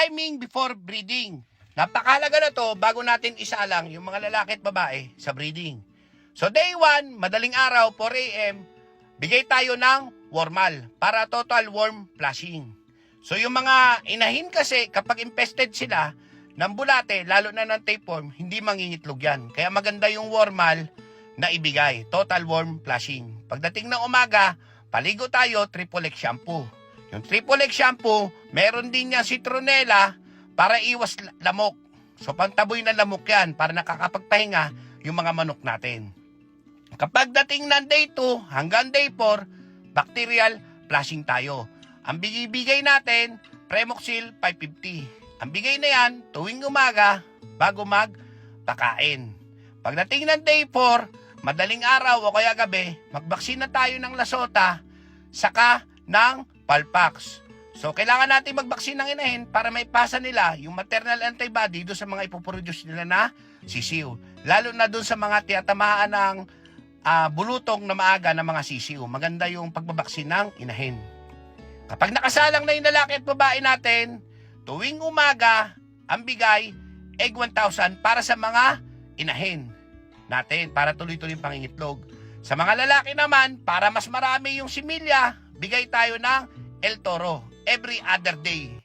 Timing before breeding. Napakahalaga na to bago natin isalang yung mga lalaki at babae sa breeding. So day 1, madaling araw, 4 a.m., bigay tayo ng wormal para total worm flushing. So yung mga inahin kasi kapag infested sila ng bulate, lalo na ng tapeworm, hindi mangingitlog yan. Kaya maganda yung wormal na ibigay, total worm flushing. Pagdating ng umaga, paligo tayo, triple X shampoo. Yung triple X shampoo, meron din niya citronella para iwas lamok. So pantaboy na lamok yan para nakakapagpahinga yung mga manok natin. Kapag dating ng day 2 hanggang day 4, bacterial flushing tayo. Ang bigay natin, Premoxil 550. Ang bigay na yan, tuwing umaga, bago magpakain. Pagdating ng day 4, madaling araw o kaya gabi, magbaksina tayo ng lasota, saka ng Palpax. So, kailangan natin magbaksin ng inahin para may pasa nila yung maternal antibody doon sa mga ipoproduce nila na sisiw. Lalo na doon sa mga tiyatamaan ng bulutong na maaga ng mga sisiw. Maganda yung pagbabaksin ng inahin. Kapag nakasalang na yung lalaki at babae natin, tuwing umaga, ang bigay, egg 1,000 para sa mga inahin natin, para tuloy-tuloy pangingitlog. Sa mga lalaki naman, para mas marami yung similya, bigay tayo ng El Toro every other day.